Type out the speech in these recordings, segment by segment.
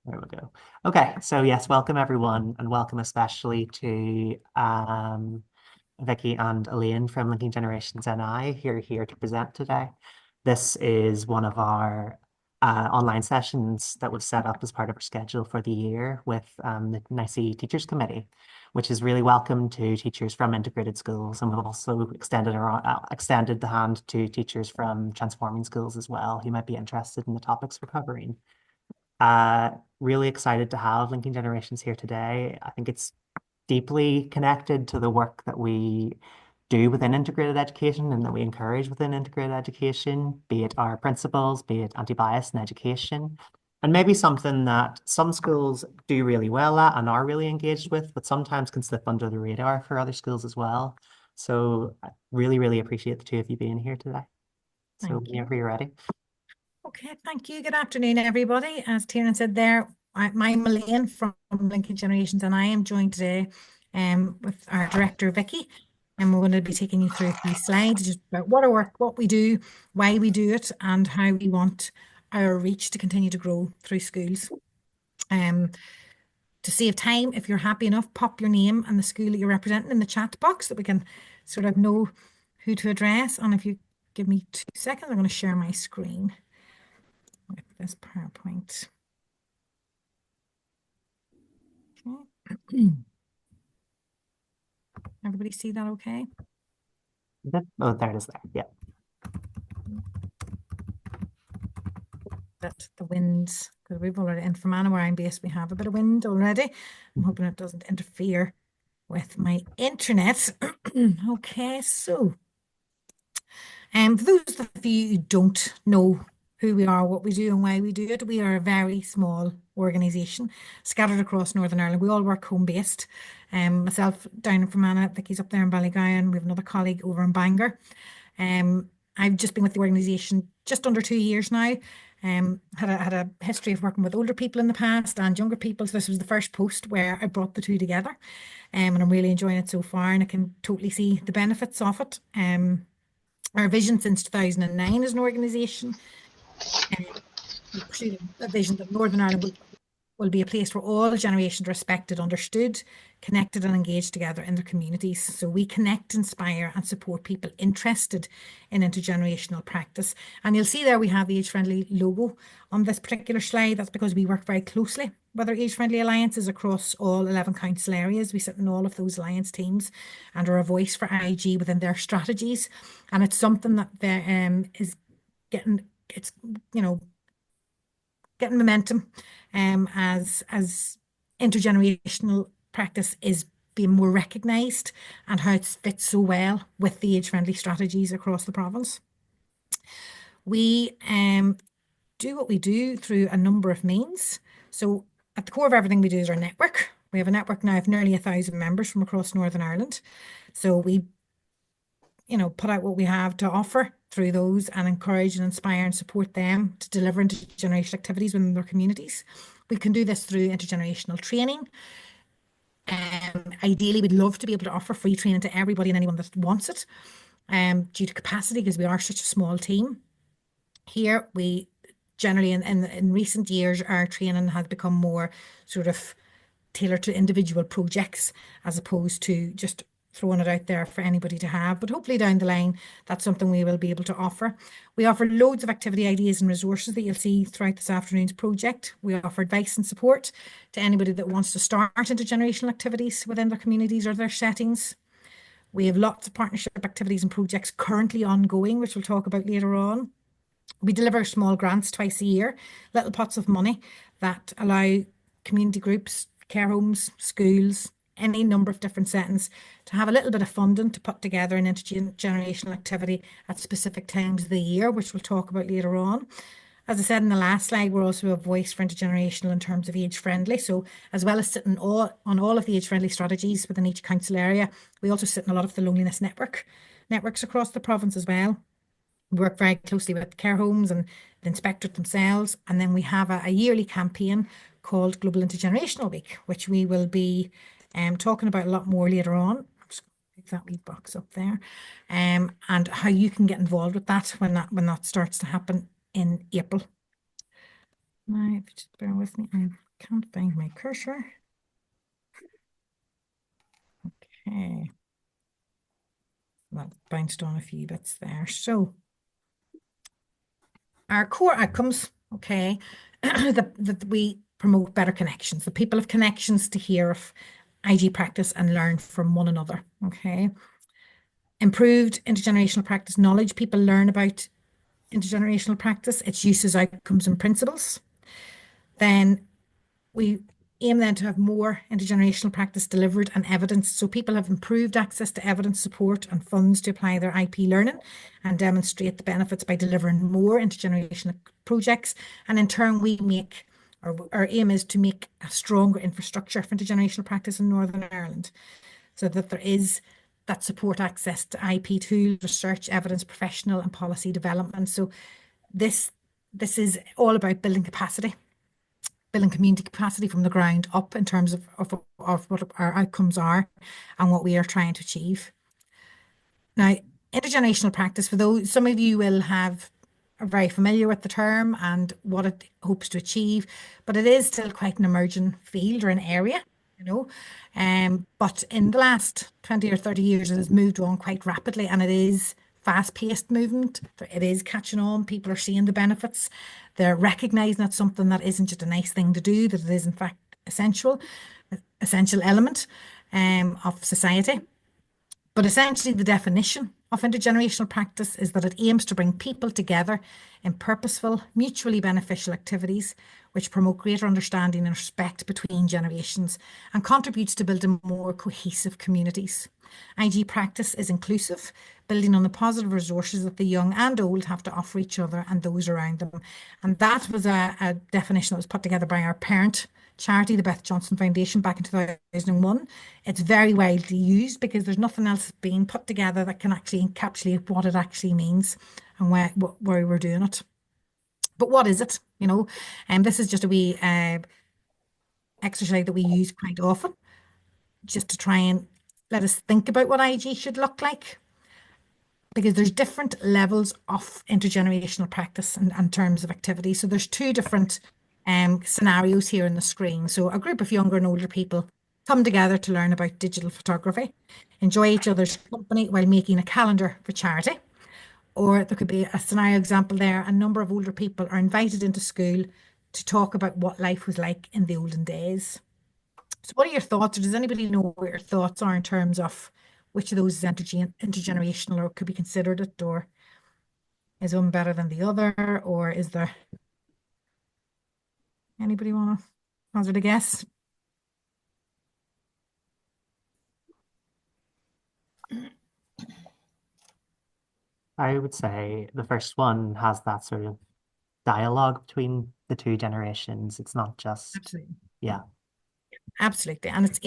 There we go. Okay, so yes, welcome everyone, and welcome especially to Vicky and Elaine from Linking Generations NI who are here to present today. This is one of our online sessions that was set up as part of our schedule for the year with the NICIE Teachers Committee, which is really welcome to teachers from integrated schools, and we've also extended the hand to teachers from transforming schools as well who might be interested in the topics we're covering. Really excited to have Linking Generations here today. I think it's deeply connected to the work that we do within integrated education and that we encourage within integrated education, be it our principles, be it anti-bias in education, and maybe something that some schools do really well at and are really engaged with, but sometimes can slip under the radar for other schools as well. So I really appreciate the two of you being here today. So whenever you're ready. Okay, thank you. Good afternoon, everybody. As Tiernan said there, I'm Elaine from Linking Generations, and I am joined today with our director, Vicky, and we're going to be taking you through a few slides just about what our work, what we do, why we do it, and how we want our reach to continue to grow through schools. To save time, if you're happy enough, pop your name and the school that you're representing in the chat box so that we can sort of know who to address. And if you give me 2 seconds, I'm going to share my screen with this PowerPoint. Okay. Everybody see that okay? Oh, there it is there. Yeah. That the winds, because we've already, in Fermanagh where I'm based, we have a bit of wind already. I'm hoping it doesn't interfere with my internet. Okay, so for those of you who don't know who we are, what we do and why we do it, we are a very small organisation scattered across Northern Ireland. We all work home-based. Myself down in Fermanagh, Vicky's up there in Ballygowan. We have another colleague over in Bangor. I've just been with the organisation just under 2 years now. Had a history of working with older people in the past and younger people. So this was the first post where I brought the two together. And I'm really enjoying it so far, and I can totally see the benefits of it. Our vision since 2009 as an organisation, a vision that Northern Ireland will be a place where all generations are respected, understood, connected and engaged together in their communities. So we connect, inspire and support people interested in intergenerational practice. And you'll see there we have the Age Friendly logo on this particular slide. That's because we work very closely with our Age Friendly alliances across all 11 council areas. We sit in all of those alliance teams and are a voice for IG within their strategies. And it's something that is getting, it's, you know, getting momentum as intergenerational practice is being more recognised and how it fits so well with the age-friendly strategies across the province. We do what we do through a number of means. So at the core of everything we do is our network. We have a network now of nearly 1,000 members from across Northern Ireland. So we put out what we have to offer through those and encourage and inspire and support them to deliver intergenerational activities within their communities. We can do this through intergenerational training. Ideally, we'd love to be able to offer free training to everybody and anyone that wants it, due to capacity, because we are such a small team. Here, we generally, in recent years, our training has become more sort of tailored to individual projects as opposed to just throwing it out there for anybody to have. But hopefully down the line, that's something we will be able to offer. We offer loads of activity ideas and resources that you'll see throughout this afternoon's project. We offer advice and support to anybody that wants to start intergenerational activities within their communities or their settings. We have lots of partnership activities and projects currently ongoing, which we'll talk about later on. We deliver small grants twice a year, little pots of money that allow community groups, care homes, schools, any number of different settings to have a little bit of funding to put together an intergenerational activity at specific times of the year, which we'll talk about later on. As I said in the last slide, we're also a voice for intergenerational in terms of age friendly. So as well as sitting on all of the age friendly strategies within each council area, we also sit in a lot of the loneliness networks across the province as well. We work very closely with care homes and the inspectorate themselves. And then we have a yearly campaign called Global Intergenerational Week, which we will be talking about a lot more later on. I'm just going to pick that wee box up there, and how you can get involved with that when that starts to happen in April. Now, if you just bear with me, I can't find my cursor. Okay. That bounced on a few bits there. So our core outcomes, okay, that we promote better connections. The people have connections to hear of IG practice and learn from one another, okay. Improved intergenerational practice knowledge. People learn about intergenerational practice, its uses, outcomes, and principles. Then we aim then to have more intergenerational practice delivered and evidence. So people have improved access to evidence, support, and funds to apply their IP learning and demonstrate the benefits by delivering more intergenerational projects. And in turn, we make, or our aim is to make a stronger infrastructure for intergenerational practice in Northern Ireland, so that there is that support access to IP tools, research, evidence, professional and policy development. So this is all about building capacity, building community capacity from the ground up in terms of what our outcomes are and what we are trying to achieve. Now, intergenerational practice, for those, some of you will are very familiar with the term and what it hopes to achieve, but it is still quite an emerging field or an area, you know. But in the last 20 or 30 years, it has moved on quite rapidly, and it is fast-paced movement. It is catching on. People are seeing the benefits. They're recognizing it's something that isn't just a nice thing to do, that it is in fact essential element of society. But essentially, the definition of intergenerational practice is that it aims to bring people together in purposeful, mutually beneficial activities which promote greater understanding and respect between generations and contributes to building more cohesive communities. IG practice is inclusive, building on the positive resources that the young and old have to offer each other and those around them. And that was a definition that was put together by our parent charity, the Beth Johnson Foundation, back in 2001. It's very widely used because there's nothing else being put together that can actually encapsulate what it actually means and why we're doing it. But what is it? You know, and this is just a wee exercise that we use quite often, just to try and let us think about what IG should look like, because there's different levels of intergenerational practice and terms of activity. So there's two different scenarios here on the screen. So a group of younger and older people come together to learn about digital photography, enjoy each other's company while making a calendar for charity. Or there could be a scenario example there. A number of older people are invited into school to talk about what life was like in the olden days. So what are your thoughts, or does anybody know what your thoughts are in terms of which of those is intergenerational or could be considered it, or is one better than the other, or is there anybody want to hazard a guess? I would say the first one has that sort of dialogue between the two generations. It's not just, Absolutely. yeah. Absolutely. And it's,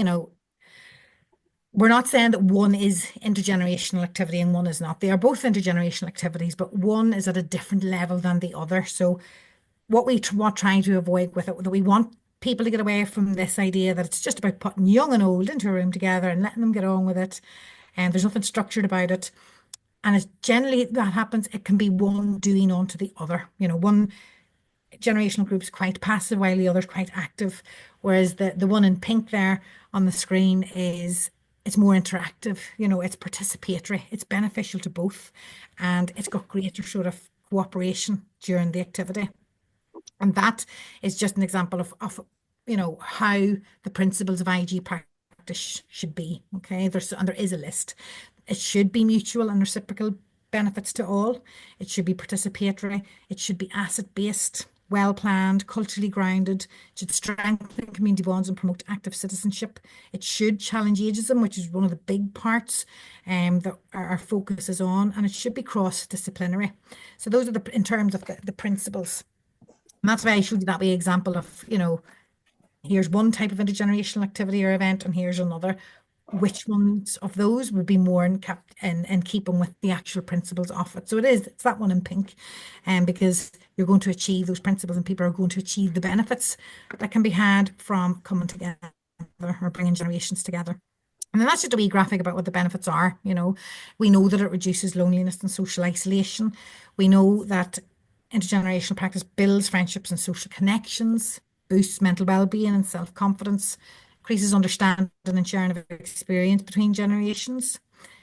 we're not saying that one is intergenerational activity and one is not. They are both intergenerational activities, but one is at a different level than the other. So what we want trying to avoid with it, that we want people to get away from this idea that it's just about putting young and old into a room together and letting them get on with it. And there's nothing structured about it. And it's generally that happens, it can be one doing on to the other. One generational group's quite passive while the other's quite active. Whereas the one in pink there on the screen it's more interactive, it's participatory, it's beneficial to both, and it's got greater sort of cooperation during the activity. And that is just an example of how the principles of IG practice should be. Okay, there is a list. It should be mutual and reciprocal benefits to all. It should be participatory. It should be asset-based, well-planned, culturally grounded. It should strengthen community bonds and promote active citizenship. It should challenge ageism, which is one of the big parts that our focus is on, and it should be cross-disciplinary. So those are in terms of the principles. And that's why I showed you that wee example of, here's one type of intergenerational activity or event, and here's another. Which ones of those would be more in keeping with the actual principles of it? So it's that one in pink, because you're going to achieve those principles and people are going to achieve the benefits that can be had from coming together or bringing generations together. And then that's just a wee graphic about what the benefits are. We know that it reduces loneliness and social isolation. We know that intergenerational practice builds friendships and social connections, boosts mental well-being and self-confidence, increases understanding and sharing of experience between generations.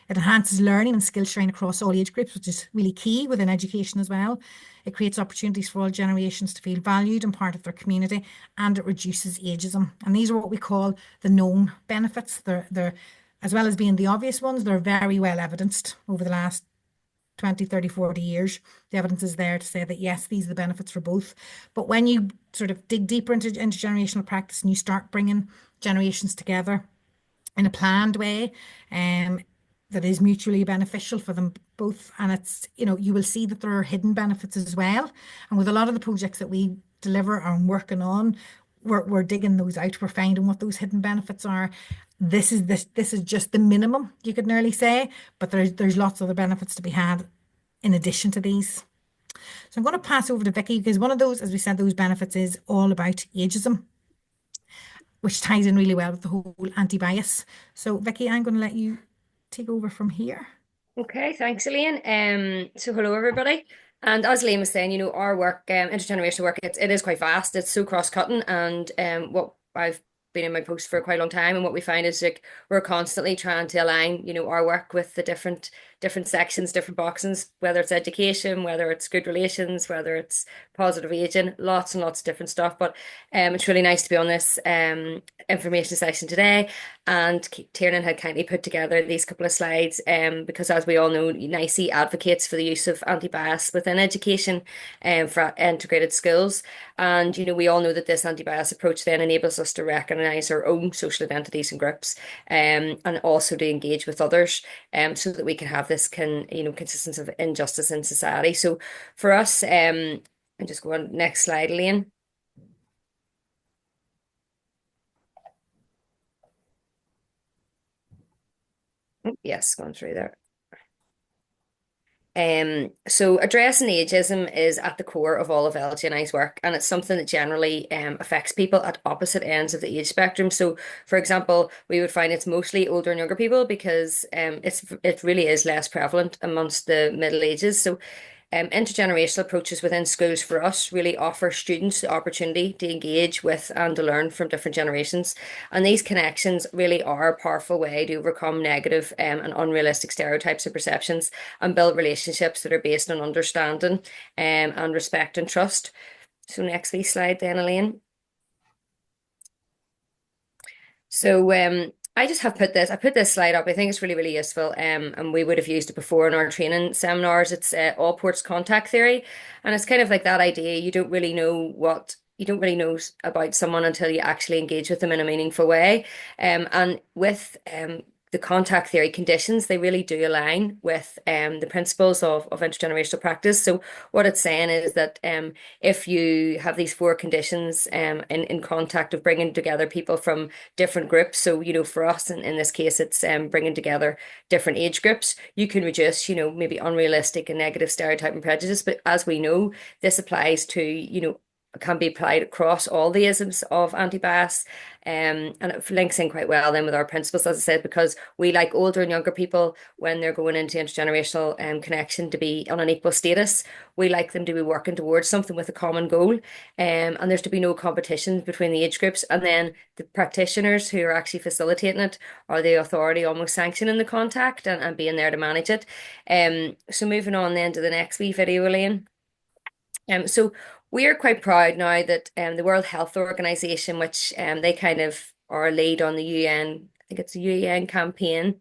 It enhances learning and skill sharing across all age groups, which is really key within education as well. It creates opportunities for all generations to feel valued and part of their community, and it reduces ageism. And these are what we call the known benefits. They're as well as being the obvious ones, they're very well evidenced over the last 20, 30, 40 years. The evidence is there to say that yes, these are the benefits for both. But when you sort of dig deeper into intergenerational practice and you start bringing generations together in a planned way, that is mutually beneficial for them both. And it's, you will see that there are hidden benefits as well. And with a lot of the projects that we deliver and working on, we're digging those out. We're finding what those hidden benefits are. This is just the minimum, you could nearly say, but there's lots of other benefits to be had in addition to these. So I'm going to pass over to Vicky because one of those, as we said, those benefits is all about ageism, which ties in really well with the whole anti-bias. So Vicky, I'm going to let you take over from here. Okay, thanks, Elaine. So hello everybody. And as Elaine was saying, our work, intergenerational work, it is quite vast. It's so cross-cutting, and what I've been in my post for quite a long time, and what we find is like we're constantly trying to align, our work with the different sections, different boxes, whether it's education, whether it's good relations, whether it's positive aging, lots and lots of different stuff. But it's really nice to be on this information section today. And Tiernan had kindly put together these couple of slides because, as we all know, NICIE advocates for the use of anti-bias within education for integrated schools. And, we all know that this anti-bias approach then enables us to recognise our own social identities and groups, and also to engage with others, so that we can have this consistence of injustice in society. So for us, and just go on next slide, Elaine. Yes, going through there. So addressing ageism is at the core of all of LGNI's work, and it's something that generally affects people at opposite ends of the age spectrum. So, for example, we would find it's mostly older and younger people because it really is less prevalent amongst the middle ages. So intergenerational approaches within schools for us really offer students the opportunity to engage with and to learn from different generations. And these connections really are a powerful way to overcome negative and unrealistic stereotypes and perceptions and build relationships that are based on understanding and respect and trust. So next slide then, Elaine. So I just have I put this slide up. I think it's really, really useful. And we would have used it before in our training seminars. It's all ports contact theory. And it's kind of like that idea. You don't really know about someone until you actually engage with them in a meaningful way. And with the contact theory conditions, they really do align with the principles of intergenerational practice. So what it's saying is that if you have these four conditions in contact of bringing together people from different groups, so for us in this case it's bringing together different age groups, you can reduce maybe unrealistic and negative stereotype and prejudice. But as we know, this applies to can be applied across all the isms of anti-bias. And it links in quite well then with our principles, as I said, because we like older and younger people when they're going into intergenerational connection to be on an equal status. We like them to be working towards something with a common goal, and there's to be no competition between the age groups. And then the practitioners who are actually facilitating it are the authority almost sanctioning the contact and being there to manage it. So moving on then to the next wee video, Elaine. So we are quite proud now that the World Health Organization, which they kind of are lead on the UN, I think it's a UN campaign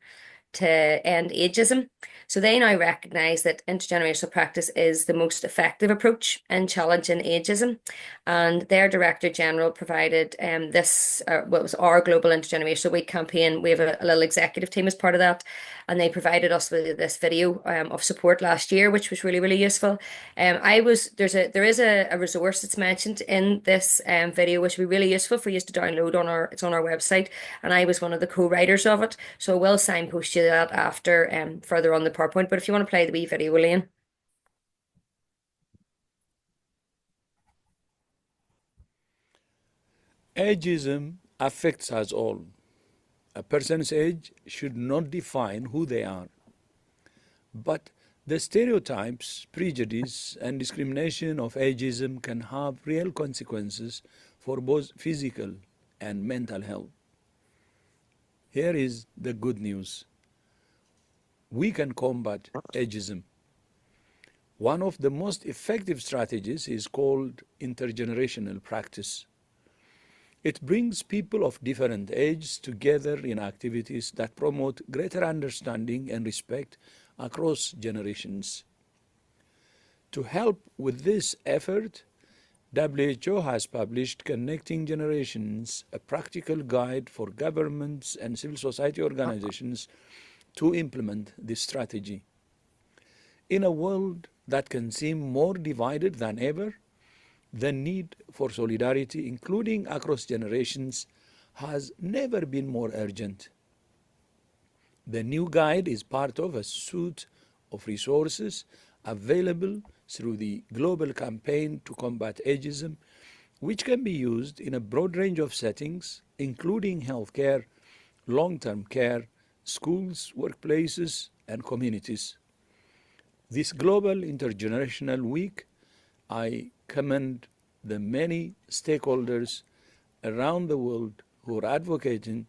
to end ageism. So they now recognise that intergenerational practice is the most effective approach in challenging ageism. And their Director General provided what was our Global Intergenerational Week campaign. We have a little executive team as part of that. And they provided us with this video of support last year, which was really, really useful. There is a resource that's mentioned in this video, which would be really useful for you to download it's on our website. And I was one of the co-writers of it. So I will signpost you that after further on the PowerPoint. But if you want to play the wee video, Elaine. Ageism affects us all. A person's age should not define who they are, but The stereotypes, prejudice, and discrimination of ageism can have real consequences for both physical and mental health. Here is the good news. We can combat ageism. One of the most effective strategies is called intergenerational practice. It brings people of different ages together in activities that promote greater understanding and respect across generations. To help with this effort, WHO has published Connecting Generations, a practical guide for governments and civil society organizations to implement this strategy. In a world that can seem more divided than ever, the need for solidarity, including across generations, has never been more urgent. The new guide is part of a suite of resources available through the Global Campaign to Combat Ageism, which can be used in a broad range of settings, including healthcare, long-term care, schools, workplaces, and communities. This Global Intergenerational Week, I commend the many stakeholders around the world who are advocating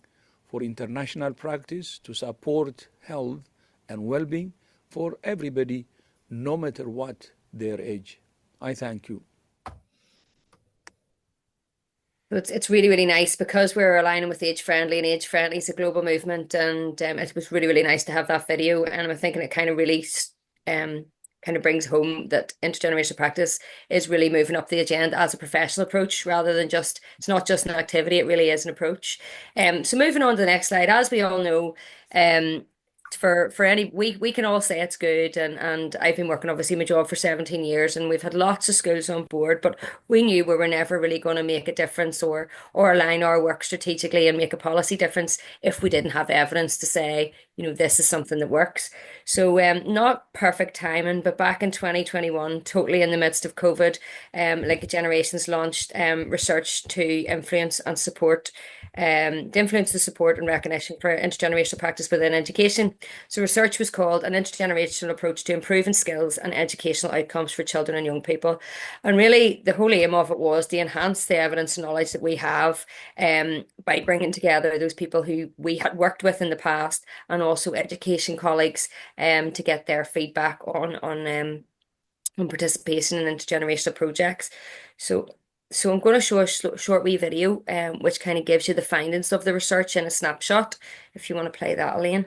for international practice to support health and well-being for everybody, no matter what their age. I thank you. It's really, really nice because we're aligning with Age Friendly, and Age Friendly is a global movement. And it was really, really nice to have that video. And I'm thinking it kind of really kind of brings home that intergenerational practice is really moving up the agenda as a professional approach rather than just, it's not just an activity, it really is an approach. So moving on to the next slide, as we all know, for any we can all say it's good, and I've been working obviously my job for 17 years, and we've had lots of schools on board, but we knew we were never really going to make a difference or align our work strategically and make a policy difference if we didn't have evidence to say, you know, this is something that works. So not perfect timing, but back in 2021, totally in the midst of COVID, like Generations launched research to influence and support the influence, the support and recognition for intergenerational practice within education. So research was called An Intergenerational Approach to Improving Skills and Educational Outcomes for Children and Young People. And really the whole aim of it was to enhance the evidence and knowledge that we have by bringing together those people who we had worked with in the past and also education colleagues to get their feedback on participation in intergenerational projects. So I'm going to show a short wee video which kind of gives you the findings of the research in a snapshot. If you want to play that, Elaine.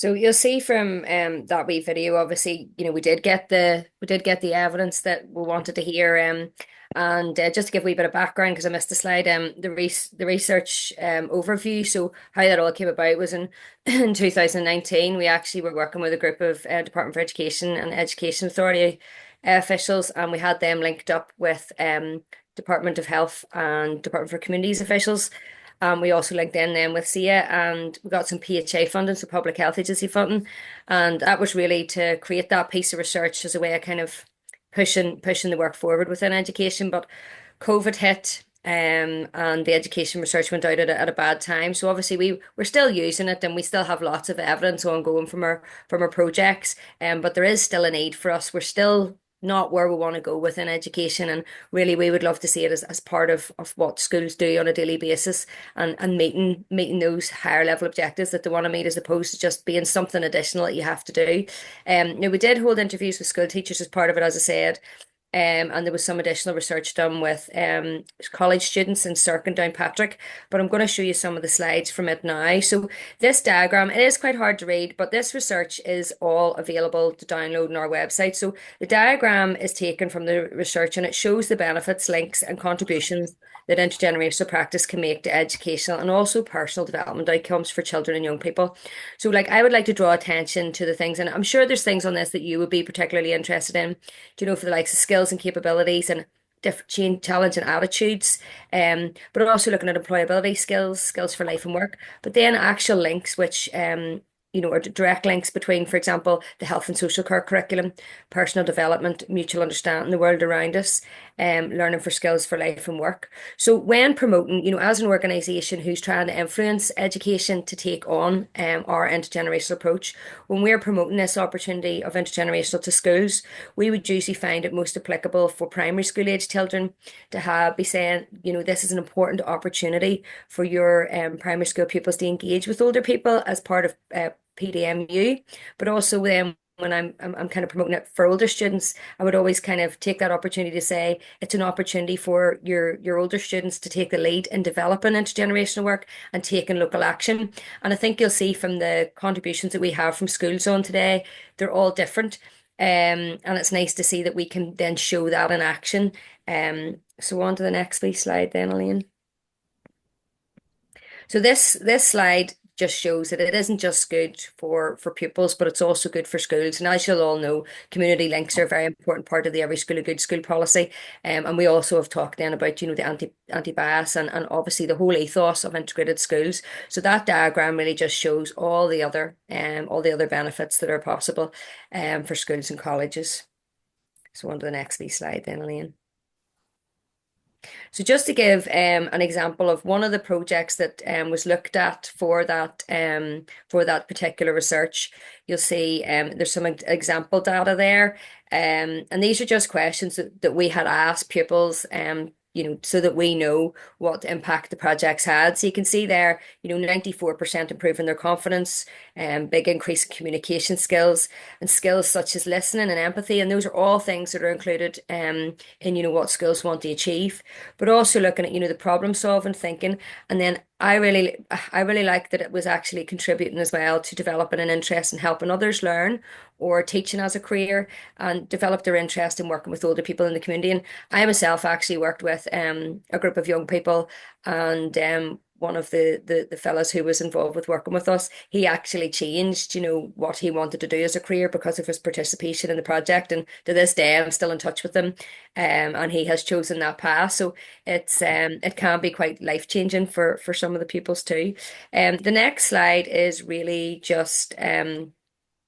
So you'll see from that wee video, obviously, we did get the evidence that we wanted to hear. And just to give a wee bit of background, because I missed the slide, the research overview. So how that all came about was in in 2019. We actually were working with a group of Department for Education and Education Authority officials, and we had them linked up with Department of Health and Department for Communities officials. We also linked in then with SIA, and we got some PHA funding, so Public Health Agency funding. And that was really to create that piece of research as a way of kind of pushing the work forward within education. But COVID hit, and the education research went out at a bad time. So obviously we're still using it, and we still have lots of evidence ongoing from our projects. But there is still a need for us. We're still not where we want to go within education, and really we would love to see it as part of what schools do on a daily basis, and meeting those higher level objectives that they want to meet, as opposed to just being something additional that you have to do. Now we did hold interviews with school teachers as part of it, as I said. And there was some additional research done with college students in Circ and Downpatrick, but I'm going to show you some of the slides from it now. So this diagram, it is quite hard to read, but this research is all available to download on our website. So the diagram is taken from the research, and it shows the benefits, links, and contributions that intergenerational practice can make to educational and also personal development outcomes for children and young people. So I would like to draw attention to the things, and I'm sure there's things on this that you would be particularly interested in, for the likes of skills and capabilities and different change, challenge and attitudes, but also looking at employability skills for life and work, but then actual links, which are direct links between, for example, the health and social care curriculum, personal development, mutual understanding the world around us, learning for skills for life and work. So when promoting, as an organisation who's trying to influence education to take on our intergenerational approach, when we're promoting this opportunity of intergenerational to schools, we would usually find it most applicable for primary school age children to be saying, this is an important opportunity for your primary school pupils to engage with older people as part of PDMU, but also then when I'm kind of promoting it for older students, I would always kind of take that opportunity to say it's an opportunity for your older students to take the lead in developing intergenerational work and taking local action. And I think you'll see from the contributions that we have from schools on today, they're all different. And it's nice to see that we can then show that in action. So on to the next slide then, Elaine. So this slide just shows that it isn't just good for pupils, but it's also good for schools. And as you'll all know, community links are a very important part of the Every School a Good School policy. And we also have talked then about, the anti-bias and obviously the whole ethos of integrated schools. So that diagram really just shows all the other benefits that are possible for schools and colleges. So on to the next slide then, Elaine. So just to give an example of one of the projects that was looked at for that particular research, you'll see there's some example data there, and these are just questions that we had asked pupils, so that we know what impact the projects had. So you can see there, 94% improving their confidence, big increase in communication skills and skills such as listening and empathy. And those are all things that are included in, what schools want to achieve, but also looking at, the problem solving thinking. And then I really like that it was actually contributing as well to developing an interest in helping others learn or teaching as a career, and develop their interest in working with older people in the community. And I myself actually worked with a group of young people, and one of the fellows who was involved with working with us, he actually changed, what he wanted to do as a career because of his participation in the project. And to this day, I'm still in touch with him, and he has chosen that path. So it can be quite life-changing for some of the pupils too. The next slide is really just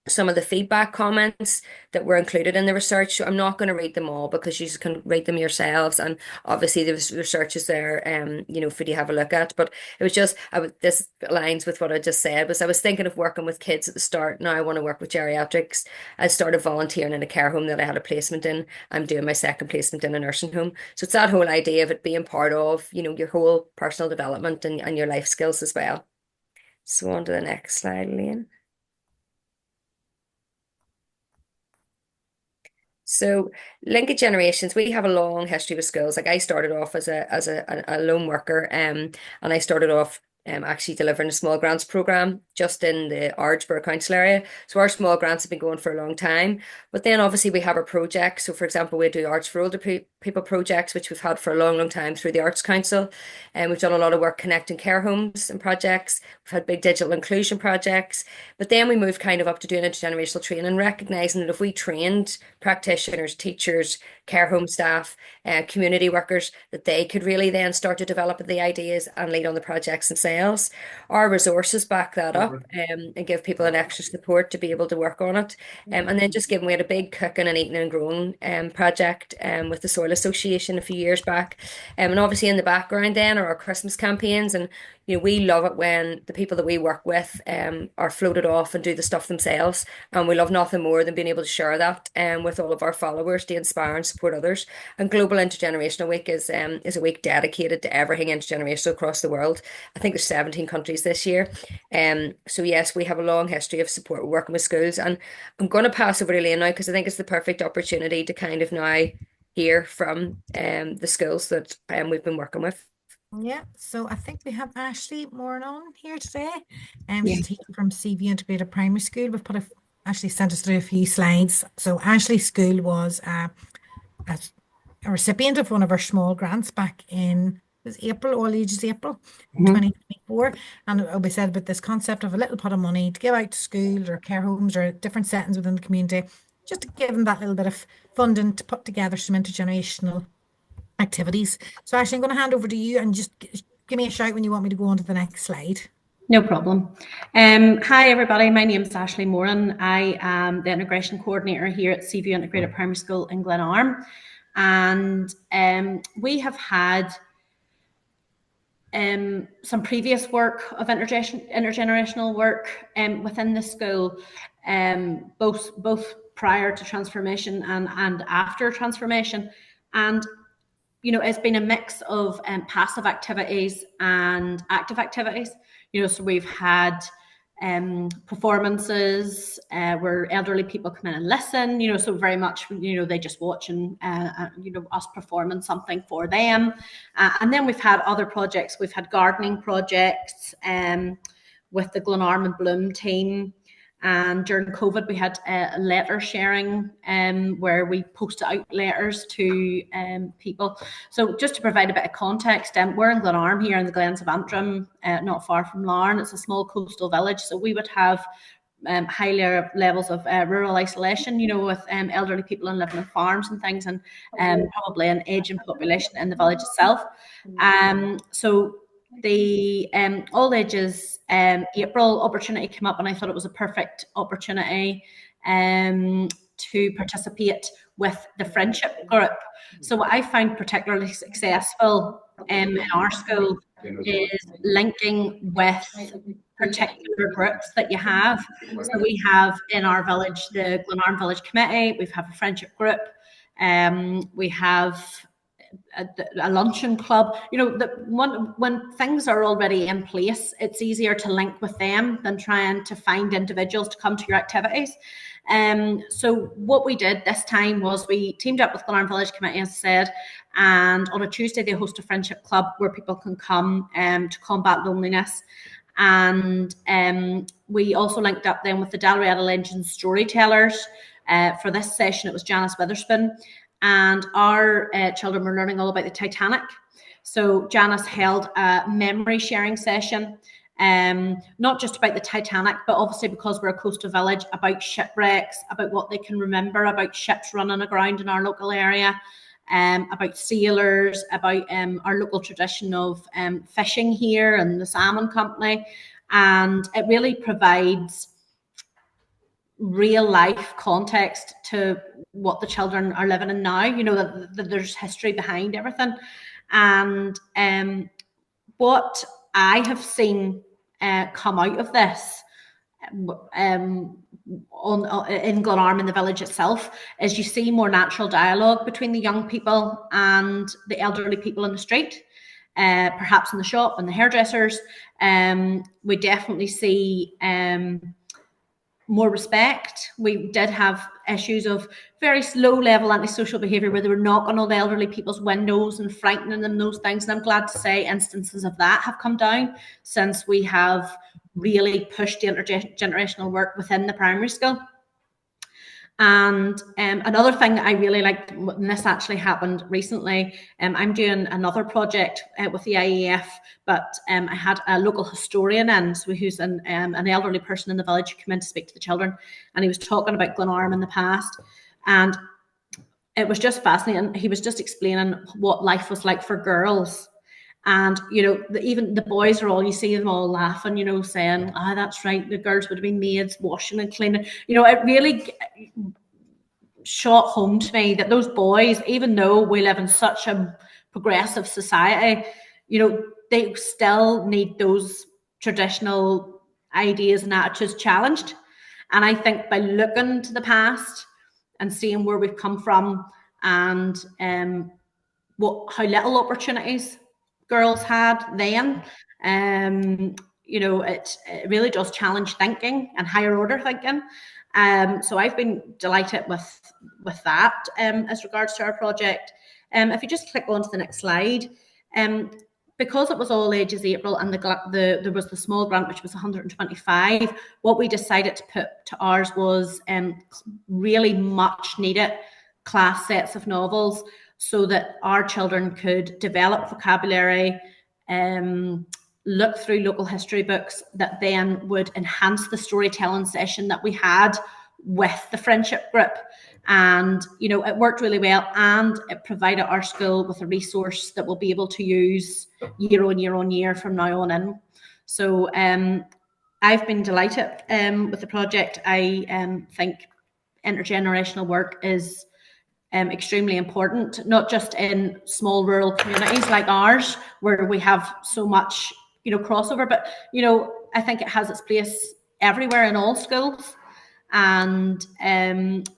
some of the feedback comments that were included in the research. So I'm not going to read them all because you can read them yourselves. And obviously the research is there, for you to have a look at. But it was just, this aligns with what I just said, I was thinking of working with kids at the start. Now I want to work with geriatrics. I started volunteering in a care home that I had a placement in. I'm doing my second placement in a nursing home. So it's that whole idea of it being part of, your whole personal development and your life skills as well. So on to the next slide, Lane. So linkage generations, we have a long history with schools. Like I started off as a lone worker, and I started off actually delivering a small grants program just in the Ardsborough Council area. So our small grants have been going for a long time. But then obviously we have our projects. So for example, we do Arts for Older People projects, which we've had for a long, long time through the Arts Council. And we've done a lot of work connecting care homes and projects. We've had big digital inclusion projects. But then we moved kind of up to doing intergenerational training, recognizing that if we trained practitioners, teachers, care home staff, community workers, that they could really then start to develop the ideas and lead on the projects themselves. Our resources back that up and give people an extra support to be able to work on it. And then just given we had a big cooking and eating and growing project with the Soil Association a few years back. And obviously in the background then are our Christmas campaigns. And we love it when the people that we work with are floated off and do the stuff themselves. And we love nothing more than being able to share that with all of our followers to inspire and support others. And Global Intergenerational Week is a week dedicated to everything intergenerational across the world. I think there's 17 countries this year. So yes, we have a long history of support working with schools. And I'm going to pass over to Elaine now because I think it's the perfect opportunity to kind of now hear from the schools that we've been working with. Yeah, so I think we have Ashley Moran on here today. She's a teacher from CV Integrated Primary School. We've Ashley sent us through a few slides. So Ashley's school was a recipient of one of our small grants back in April, all ages April 2024. And we said about this concept of a little pot of money to give out to schools or care homes or different settings within the community, just to give them that little bit of funding to put together some intergenerational activities. So Ashley, I'm going to hand over to you and just give me a shout when you want me to go on to the next slide. No problem. Hi everybody, my name is Ashley Moran. I am the integration coordinator here at Seaview Integrated Primary School in Glenarm. And we have had some previous work of intergenerational work within the school, both prior to transformation and after transformation. And it's been a mix of passive activities and active activities. So we've had performances where elderly people come in and listen, so very much, they just watch and, us performing something for them. And then we've had other projects. We've had gardening projects with the Glenarm and Bloom team. And during COVID, we had letter sharing where we posted out letters to people. So just to provide a bit of context, we're in Glenarm here in the Glens of Antrim, not far from Larne. It's a small coastal village. So we would have high levels of rural isolation, with elderly people and living on farms and things, and probably an aging population in the village itself. So the all ages April opportunity came up, and I thought it was a perfect opportunity to participate with the friendship group. So what I found particularly successful in our school is linking with particular groups that you have. So we have in our village the Glenarm Village Committee, we have a friendship group, we have a luncheon club. When things are already in place, it's easier to link with them than trying to find individuals to come to your activities. So what we did this time was we teamed up with Glenarm Village Committee, as I said, and on a Tuesday they host a friendship club where people can come to combat loneliness. And we also linked up then with the Dalriada Legends storytellers. For this session, it was Janice Witherspoon. And our children were learning all about the Titanic. So Janice held a memory sharing session, not just about the Titanic, but obviously because we're a coastal village, about shipwrecks, about what they can remember about ships running aground in our local area, about sailors, about our local tradition of fishing here and the salmon company. And it really provides real life context to what the children are living in now, that there's history behind everything. And what I have seen come out of this in Glenarm, in the village itself, is you see more natural dialogue between the young people and the elderly people in the street, perhaps in the shop and the hairdressers. We definitely see more respect. We did have issues of very low level antisocial behaviour where they were knocking on the elderly people's windows and frightening them, those things. And I'm glad to say instances of that have come down since we have really pushed the intergenerational work within the primary school. And another thing that I really liked, and this actually happened recently, I'm doing another project with the IEF, but I had a local historian in, so who's an elderly person in the village who came in to speak to the children, and he was talking about Glenarm in the past, and it was just fascinating. He was just explaining what life was like for girls. And, you know, even the boys are all, you see them all laughing, you know, saying, ah, that's right, the girls would have been maids, washing and cleaning. You know, it really shot home to me that those boys, even though we live in such a progressive society, you know, they still need those traditional ideas and attitudes challenged. And I think by looking to the past and seeing where we've come from and how little opportunities girls had then, you know, it really does challenge thinking and higher order thinking. So I've been delighted with that as regards to our project. If you just click on to the next slide, because it was all ages April and there was the small grant, which was 125, what we decided to put to ours was really much needed class sets of novels so that our children could develop vocabulary, look through local history books that then would enhance the storytelling session that we had with the friendship group. And, you know, it worked really well, and it provided our school with a resource that we'll be able to use year on year on year from now on in. So I've been delighted with the project. I think intergenerational work is extremely important, not just in small rural communities like ours, where we have so much, you know, crossover, but, you know, I think it has its place everywhere in all schools. And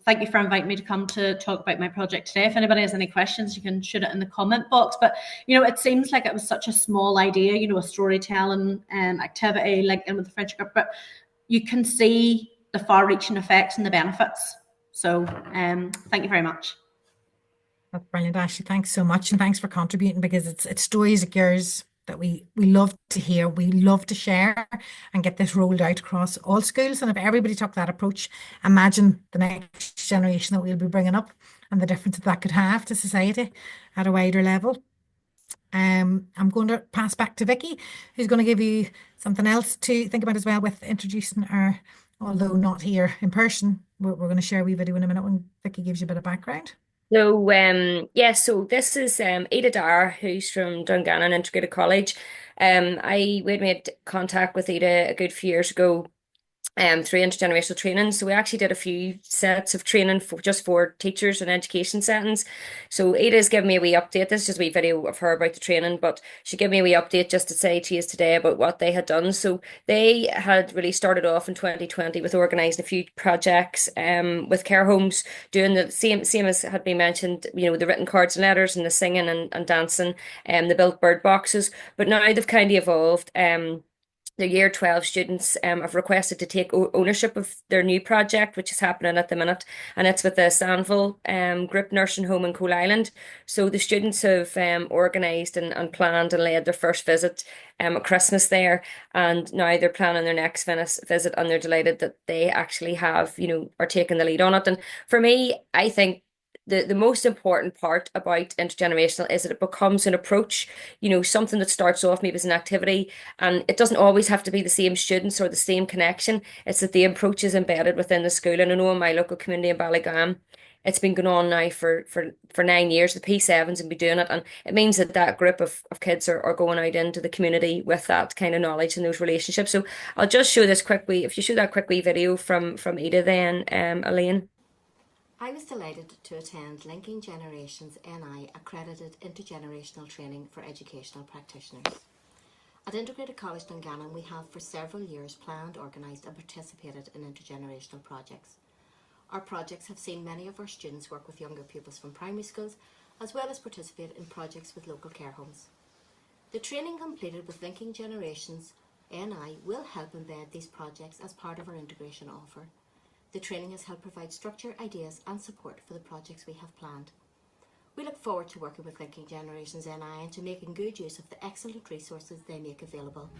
thank you for inviting me to come to talk about my project today. If anybody has any questions, you can shoot it in the comment box. But, you know, it seems like it was such a small idea, you know, a storytelling activity linked in with the friendship group, but you can see the far-reaching effects and the benefits. So thank you very much. That's brilliant, Ashley. Thanks so much, and thanks for contributing, because it's stories like yours that we love to hear, we love to share, and get this rolled out across all schools. And if everybody took that approach, imagine the next generation that we'll be bringing up and the difference that could have to society at a wider level. I'm going to pass back to Vicky, who's going to give you something else to think about as well with introducing our, although not here in person, we're going to share a wee video in a minute when Vicky gives you a bit of background. So so this is Ada Dara, who's from Dungannon Integrated College. We had made contact with Ada a good few years ago through intergenerational training. So we actually did a few sets of training for teachers and education settings. So Ada's given me a wee update. This is just a wee video of her about the training, but she gave me a wee update just to say to you today about what they had done. So they had really started off in 2020 with organising a few projects with care homes, doing the same as had been mentioned, you know, the written cards and letters and the singing and dancing, and the built bird boxes. But now they've kind of evolved. The year 12 students have requested to take ownership of their new project, which is happening at the minute, and it's with the Sandville Group Nursing Home in Coal Island. So the students have organised and planned and led their first visit at Christmas there, and now they're planning their next visit, and they're delighted that they actually have, you know, are taking the lead on it. And for me, I think the most important part about intergenerational is that it becomes an approach, you know, something that starts off maybe as an activity, and it doesn't always have to be the same students or the same connection. It's that the approach is embedded within the school. And I know in my local community in Ballygam, it's been going on now for 9 years. The P7s have been doing it, and it means that group of kids are going out into the community with that kind of knowledge and those relationships. So I'll just show this quick if you show that quick wee video from Ada then, Elaine. I was delighted to attend Linking Generations NI accredited intergenerational training for educational practitioners. At Integrated College Dungannon, we have for several years planned, organised and participated in intergenerational projects. Our projects have seen many of our students work with younger pupils from primary schools, as well as participate in projects with local care homes. The training completed with Linking Generations NI will help embed these projects as part of our integration offer. The training has helped provide structure, ideas and support for the projects we have planned. We look forward to working with Linking Generations NI and to making good use of the excellent resources they make available.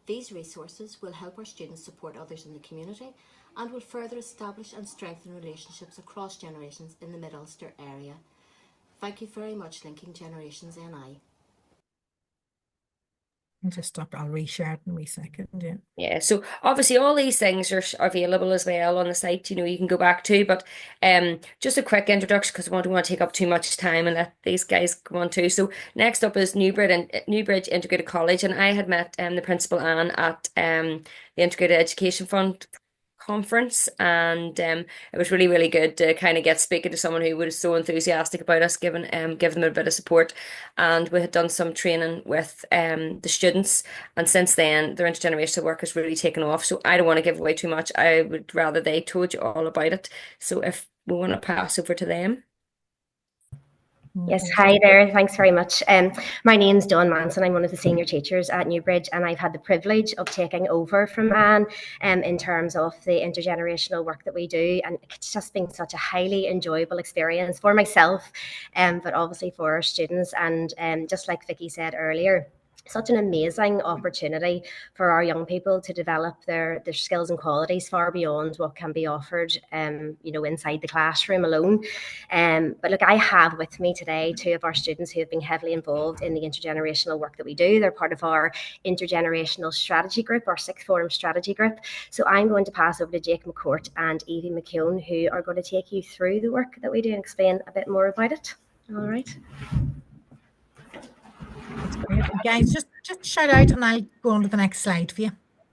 These resources will help our students support others in the community and will further establish and strengthen relationships across generations in the Mid-Ulster area. Thank you very much, Linking Generations NI. I'll just stop. I'll reshare it in a wee second. Yeah. Yeah, so obviously all these things are available as well on the site, you can go back to, but just a quick introduction because I don't want to take up too much time and let these guys go on too. So next up is Newbridge Integrated College, and I had met the principal Anne at the Integrated Education Fund conference, and it was really, really good to kind of get speaking to someone who was so enthusiastic about us, giving them a bit of support. And we had done some training with the students, and since then their intergenerational work has really taken off. So I don't want to give away too much. I would rather they told you all about it. So if we want to pass over to them. Yes, hi there. Thanks very much. My name's Dawn Manson. I'm one of the senior teachers at Newbridge, and I've had the privilege of taking over from Anne in terms of the intergenerational work that we do. And it's just been such a highly enjoyable experience for myself, but obviously for our students. And just like Vicky said earlier, such an amazing opportunity for our young people to develop their skills and qualities far beyond what can be offered, inside the classroom alone. But look, I have with me today two of our students who have been heavily involved in the intergenerational work that we do. They're part of our intergenerational strategy group, our sixth form strategy group. So I'm going to pass over to Jake McCourt and Evie McKeown, who are going to take you through the work that we do and explain a bit more about it. All right. Guys, just shout out and I'll go on to the next slide for you.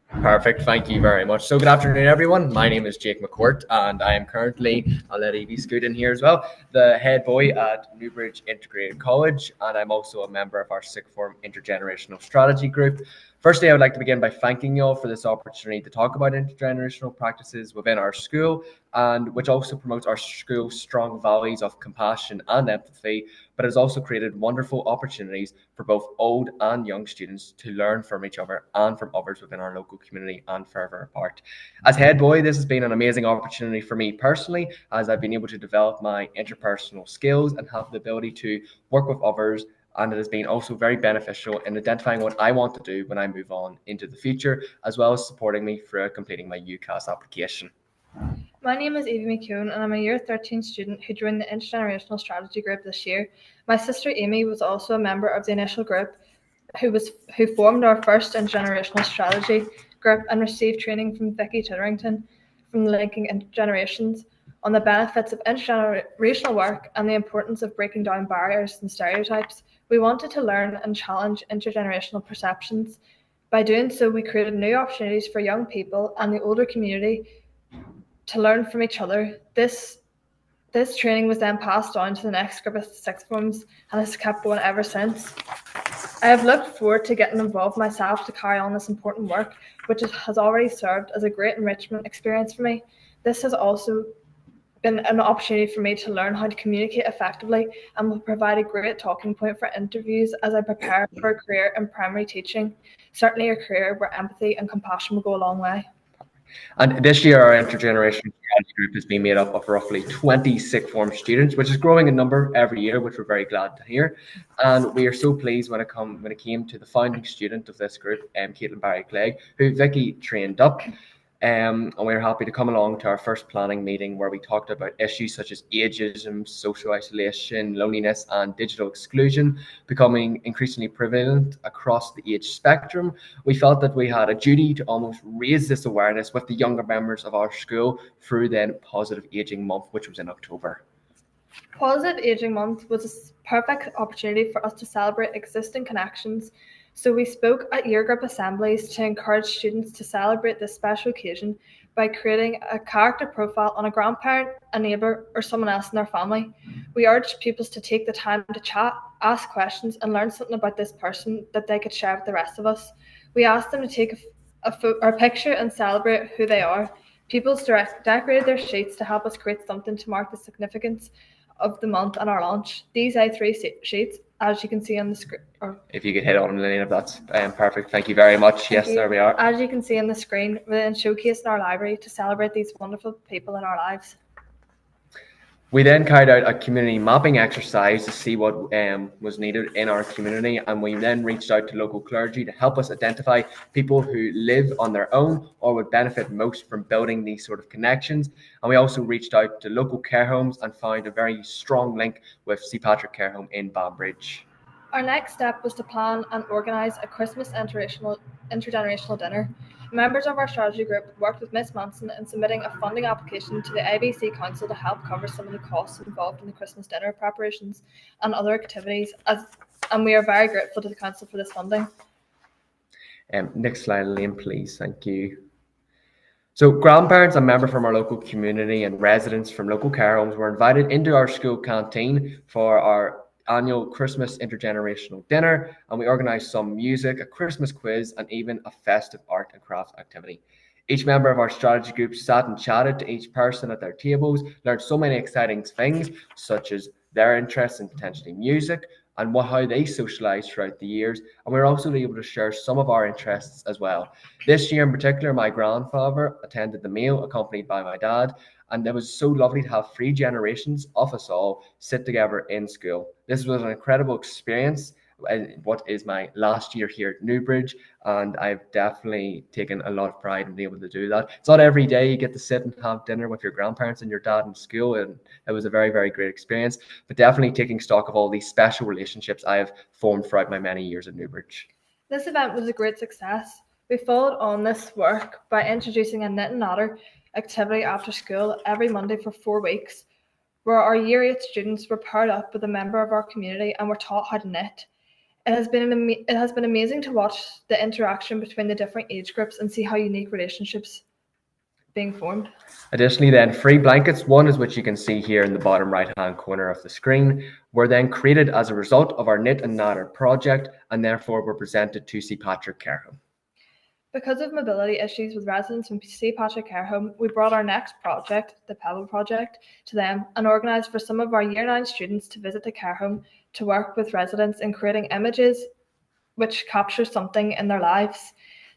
Perfect. Thank you very much. So good afternoon, everyone. My name is Jake McCourt, and I am currently, I'll let Evie scoot in here as well, the head boy at Newbridge Integrated College, and I'm also a member of our sixth form intergenerational strategy group. Firstly, I would like to begin by thanking you all for this opportunity to talk about intergenerational practices within our school, and which also promotes our school's strong values of compassion and empathy, but has also created wonderful opportunities for both old and young students to learn from each other and from others within our local community and further apart. As head boy, this has been an amazing opportunity for me personally, as I've been able to develop my interpersonal skills and have the ability to work with others, and it has been also very beneficial in identifying what I want to do when I move on into the future, as well as supporting me through completing my UCAS application. My name is Evie McKeown, and I'm a Year 13 student who joined the Intergenerational Strategy Group this year. My sister Amy was also a member of the initial group who formed our first Intergenerational Strategy Group and received training from Vicky Titterington from Linking Intergenerations on the benefits of intergenerational work and the importance of breaking down barriers and stereotypes. We wanted to learn and challenge intergenerational perceptions. By doing so, we created new opportunities for young people and the older community to learn from each other. This training was then passed on to the next group of sixth forms and has kept going ever since. I have looked forward to getting involved myself to carry on this important work, which has already served as a great enrichment experience for me. This has also been an opportunity for me to learn how to communicate effectively and will provide a great talking point for interviews as I prepare for a career in primary teaching, certainly a career where empathy and compassion will go a long way. And this year, our intergenerational strategy group has been made up of roughly 20 sixth form students, which is growing in number every year, which we're very glad to hear. And we are so pleased when it came to the founding student of this group, Caitlin Barry-Clegg, who Vicky trained up. And we were happy to come along to our first planning meeting where we talked about issues such as ageism, social isolation, loneliness, and digital exclusion becoming increasingly prevalent across the age spectrum. We felt that we had a duty to almost raise this awareness with the younger members of our school through then Positive Aging Month, which was in October. Positive Aging Month was a perfect opportunity for us to celebrate existing connections. So we spoke at year group assemblies to encourage students to celebrate this special occasion by creating a character profile on a grandparent, a neighbour, or someone else in their family. We urged pupils to take the time to chat, ask questions, and learn something about this person that they could share with the rest of us. We asked them to take a picture and celebrate who they are. Pupils decorated their sheets to help us create something to mark the significance of the month and our launch. These A3 sheets, as you can see on the screen. If you could hit on, Lillian, if that's perfect. Thank you very much. Yes, there we are. As you can see on the screen, we're then showcasing our library to celebrate these wonderful people in our lives. We then carried out a community mapping exercise to see what was needed in our community, and we then reached out to local clergy to help us identify people who live on their own or would benefit most from building these sort of connections. And we also reached out to local care homes and found a very strong link with St. Patrick Care Home in Banbridge. Our next step was to plan and organise a Christmas intergenerational dinner. Members of our strategy group worked with Miss Manson in submitting a funding application to the ABC Council to help cover some of the costs involved in the Christmas dinner preparations and other activities, and we are very grateful to the Council for this funding. Next slide, Lillian, please. Thank you. So grandparents and members from our local community and residents from local care homes were invited into our school canteen for our annual Christmas intergenerational dinner, and we organised some music, a Christmas quiz, and even a festive art and crafts activity. Each member of our strategy group sat and chatted to each person at their tables, learned so many exciting things, such as their interests in potentially music and how they socialise throughout the years. And we were also able to share some of our interests as well. This year in particular, my grandfather attended the meal accompanied by my dad, and it was so lovely to have 3 generations of us all sit together in school. This was an incredible experience. What is my last year here at Newbridge, and I've definitely taken a lot of pride in being able to do that. It's not every day you get to sit and have dinner with your grandparents and your dad in school, and it was a very, very great experience, but definitely taking stock of all these special relationships I have formed throughout my many years at Newbridge. This event was a great success. We followed on this work by introducing a knit and natter activity after school every Monday for 4 weeks, where our Year 8 students were paired up with a member of our community and were taught how to knit. It has been amazing to watch the interaction between the different age groups and see how unique relationships being formed. Additionally, then, free blankets, one is which you can see here in the bottom right hand corner of the screen, were then created as a result of our Knit and Natter project, and therefore were presented to St. Patrick Care Home. Because of mobility issues with residents from St. Patrick Care Home, we brought our next project, the Pebble Project, to them and organised for some of our Year 9 students to visit the care home to work with residents in creating images which capture something in their lives.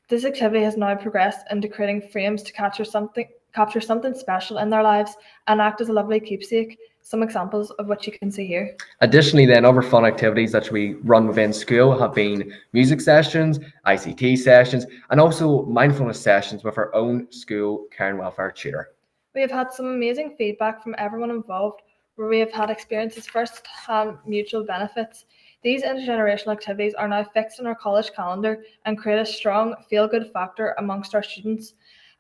This activity has now progressed into creating frames to capture something special in their lives and act as a lovely keepsake. Some examples of what you can see here. Additionally, then, other fun activities that we run within school have been music sessions, ICT sessions, and also mindfulness sessions with our own school care and welfare tutor. We have had some amazing feedback from everyone involved, where we have had experiences first-hand mutual benefits. These intergenerational activities are now fixed in our college calendar and create a strong feel-good factor amongst our students.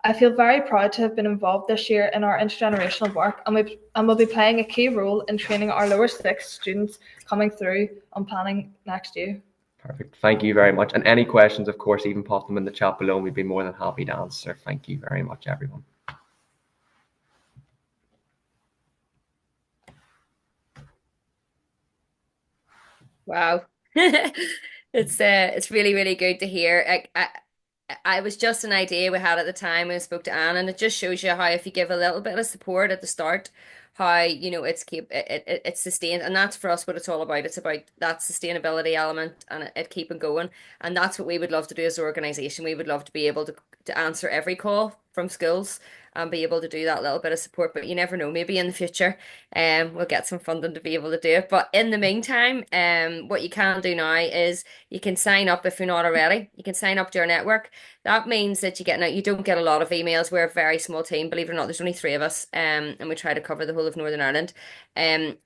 I feel very proud to have been involved this year in our intergenerational work, and will be playing a key role in training our lower 6 students coming through on planning next year. Perfect. Thank you very much. And any questions, of course, even pop them in the chat below, and we'd be more than happy to answer. Thank you very much, everyone. Wow. It's really, really good to hear. I was just an idea we had at the time when I spoke to Anne, and it just shows you how if you give a little bit of support at the start, how it's sustained, and that's for us what it's all about. It's about that sustainability element and it keeping going, and that's what we would love to do as an organisation. We would love to be able to answer every call from schools and be able to do that little bit of support. But you never know, maybe in the future we'll get some funding to be able to do it. But in the meantime, what you can do now is you can sign up if you're not already. You can sign up to our network. That means that you don't get a lot of emails. We're a very small team, believe it or not. There's only 3 of us, and we try to cover the whole of Northern Ireland.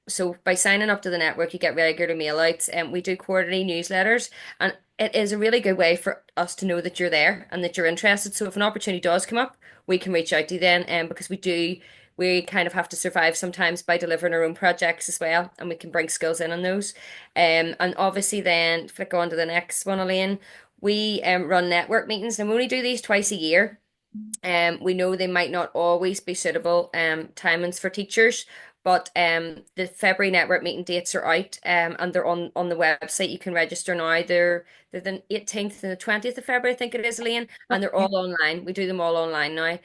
So by signing up to the network, you get regular mail outs, and we do quarterly newsletters, and it is a really good way for us to know that you're there and that you're interested. So if an opportunity does come up, we can reach out to you then, because we kind of have to survive sometimes by delivering our own projects as well, and we can bring skills in on those. And obviously then flick on to the next one, Elaine. We run network meetings, and we only do these twice a year. We know they might not always be suitable timings for teachers, But the February network meeting dates are out, and they're on the website. You can register now. They're the 18th and the 20th of February, I think it is, Elaine, and they're all online. We do them all online now.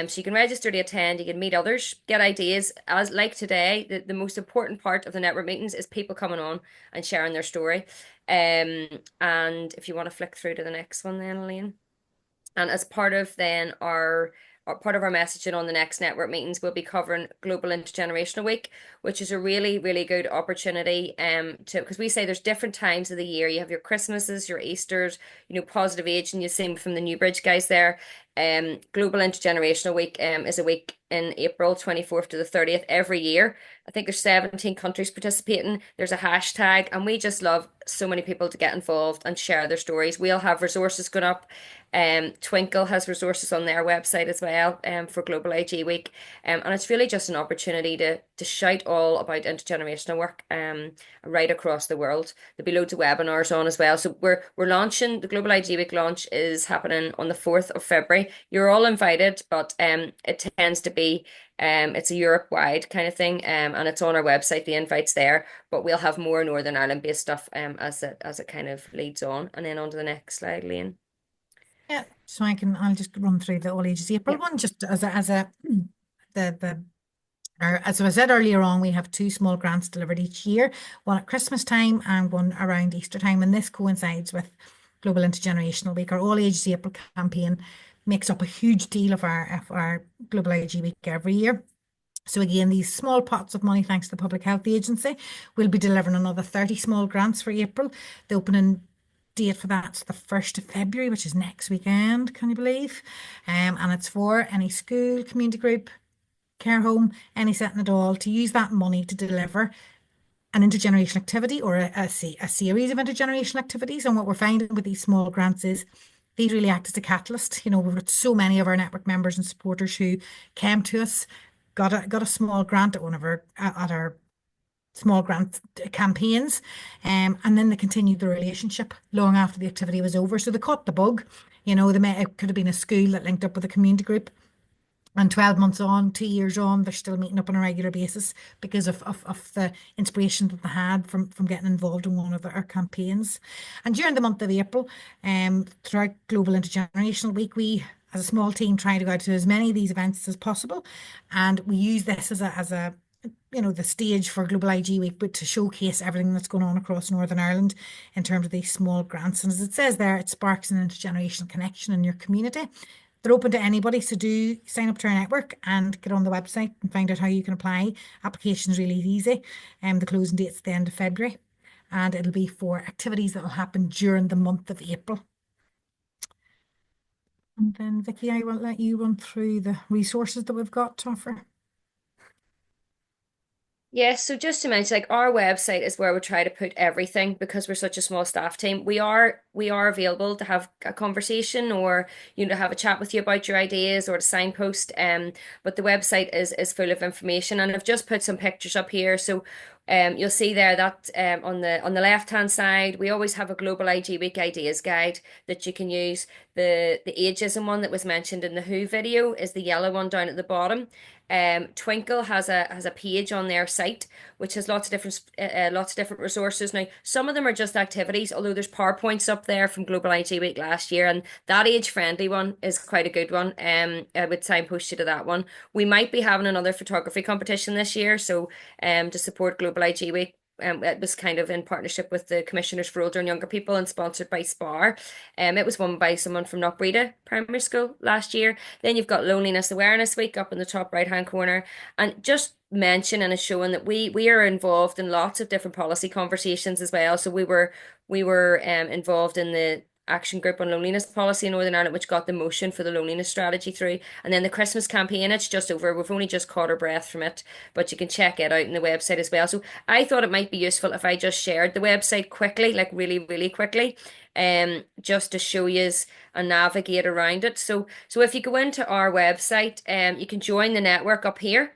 So you can register to attend, you can meet others, get ideas. As like today, the most important part of the network meetings is people coming on and sharing their story. And if you want to flick through to the next one then, Elaine. And as part of then part of our messaging on the next network meetings, we'll be covering Global Intergenerational Week, which is a really, really good opportunity to, because we say there's different times of the year. You have your Christmases, your Easters, positive age, and you see from the Newbridge guys there. Global Intergenerational Week is a week in April 24th to the 30th every year. I think there's 17 countries participating. There's a hashtag, and we just love so many people to get involved and share their stories. We'll have resources going up. Twinkle has resources on their website as well for Global IG Week. And it's really just an opportunity to shout all about intergenerational work right across the world. There'll be loads of webinars on as well. So we're launching, the Global IG Week launch is happening on the 4th of February. You're all invited, but it tends to be it's a Europe-wide kind of thing, and it's on our website. The invite's there, but we'll have more Northern Ireland-based stuff as it kind of leads on. And then on to the next slide, Lane. Yeah, so I'll just run through the All Ages April one, just as I said earlier on, we have 2 small grants delivered each year, one at Christmas time and one around Easter time, and this coincides with Global Intergenerational Week. Our All Ages April campaign makes up a huge deal of our Global IG Week every year. So again, these small pots of money, thanks to the Public Health Agency, we'll be delivering another 30 small grants for April. The opening date for that's the 1st of February, which is next weekend, can you believe? And it's for any school, community group, care home, any setting at all, to use that money to deliver an intergenerational activity or a series of intergenerational activities. And what we're finding with these small grants is these really act as a catalyst. We've got so many of our network members and supporters who came to us, got a small grant at one of our small grant campaigns, and then they continued the relationship long after the activity was over. So they caught the bug. It could have been a school that linked up with a community group, and 12 months on, 2 years on, they're still meeting up on a regular basis because of the inspiration that they had from getting involved in one of our campaigns. And during the month of April, throughout Global Intergenerational Week, we, as a small team, try to go out to as many of these events as possible, and we use this as a the stage for Global IG Week, but to showcase everything that's going on across Northern Ireland in terms of these small grants. And as it says there, it sparks an intergenerational connection in your community. They're open to anybody, so do sign up to our network and get on the website and find out how you can apply. Application is really easy. The closing date's the end of February, and it'll be for activities that will happen during the month of April. And then, Vicky, I will let you run through the resources that we've got to offer. Yes, so just to mention, our website is where we try to put everything because we're such a small staff team. We are available to have a conversation or to have a chat with you about your ideas or to signpost. But the website is full of information, and I've just put some pictures up here. So you'll see there that on the left-hand side, we always have a Global IG Week ideas guide that you can use. The ageism one that was mentioned in the Who video is the yellow one down at the bottom. Twinkle has a page on their site which has lots of different resources. Now, some of them are just activities, although there's PowerPoints up there from Global IG Week last year, and that age-friendly one is quite a good one. I would signpost you to that one. We might be having another photography competition this year, so to support Global IG Week. It was kind of in partnership with the Commissioners for Older and Younger People and sponsored by SPAR. It was won by someone from Knockbreda Primary School last year. Then you've got Loneliness Awareness Week up in the top right-hand corner. And just mention and is showing that we are involved in lots of different policy conversations as well. So we were involved in the action group on loneliness policy in Northern Ireland, which got the motion for the loneliness strategy through. And then the Christmas campaign, it's just over. We've only just caught our breath from it, but you can check it out in the website as well. So I thought it might be useful if I just shared the website quickly, like really, really quickly, just to show you and navigate around it. So if you go into our website, you can join the network up here.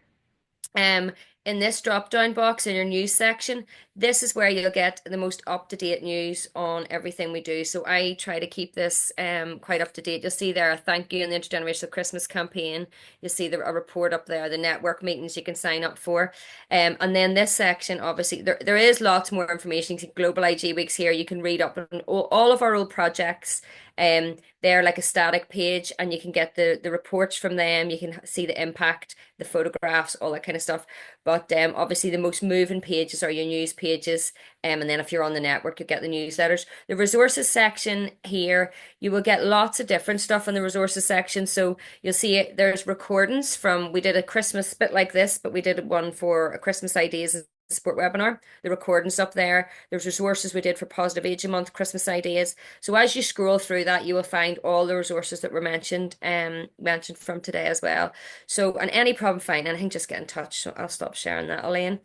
in this drop-down box in your news section, this is where you'll get the most up-to-date news on everything we do. So I try to keep this quite up to date. You'll see there a thank you in the Intergenerational Christmas campaign. You'll see a report up there, the network meetings you can sign up for. And then this section, obviously, there is lots more information. You can Global IG Weeks here. You can read up on all of our old projects. They're like a static page, and you can get the reports from them. You can see the impact, the photographs, all that kind of stuff. But obviously, the most moving pages are your news pages. And then if you're on the network, you get the newsletters. The resources section here, you will get lots of different stuff in the resources section. So you'll see there's recordings from, we did a Christmas bit like this, but we did one for a Christmas Ideas Support webinar. The recordings up there. There's resources we did for Positive Aging Month, Christmas Ideas. So as you scroll through that, you will find all the resources that were mentioned from today as well. So, and any problem finding anything, just get in touch. So I'll stop sharing that, Elaine.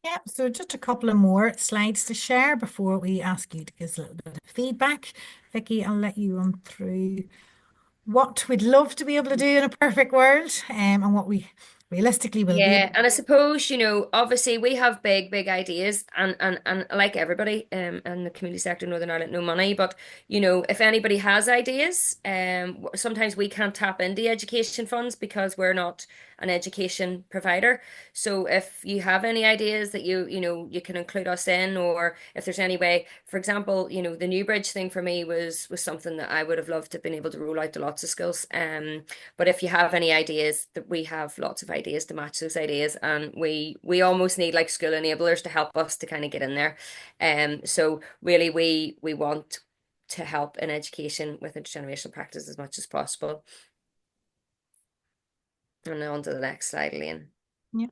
Yeah, so just a couple of more slides to share before we ask you to give us a little bit of feedback. Vicky, I'll let you run through what we'd love to be able to do in a perfect world, and what we realistically will be able Yeah, and I suppose, obviously we have big ideas, and like everybody in the community sector in Northern Ireland, no money, but if anybody has ideas, sometimes we can't tap into education funds because we're not an education provider. So if you have any ideas that you can include us in, or if there's any way, for example, the Newbridge thing for me was something that I would have loved to have been able to roll out to lots of schools. But if you have any ideas, that we have lots of ideas to match those ideas, and we almost need like school enablers to help us to kind of get in there. So really we want to help in education with intergenerational practice as much as possible. And now on to the next slide, Elaine. Yeah.